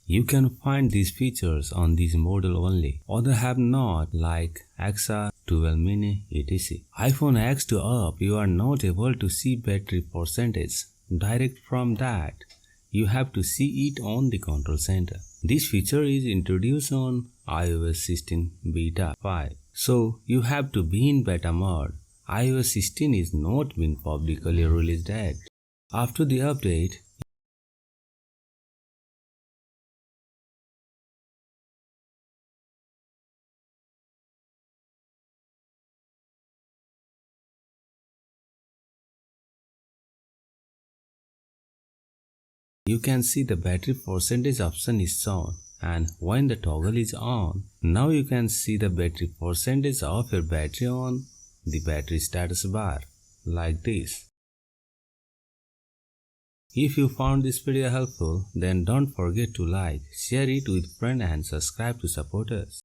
You can find these features on this model only. Others have not, like XR, 12 mini, etc. iPhone X2 up, you are not able to see battery percentage. Direct from that, you have to see it on the control center. This feature is introduced on iOS 16 Beta 5. So you have to be in beta mode. iOS 16 is not been publicly released yet. After the update, you can see the battery percentage option is shown, and when the toggle is on, now you can see the battery percentage of your battery on the battery status bar, like this. If you found this video helpful, then don't forget to like, share it with friends and subscribe to support us.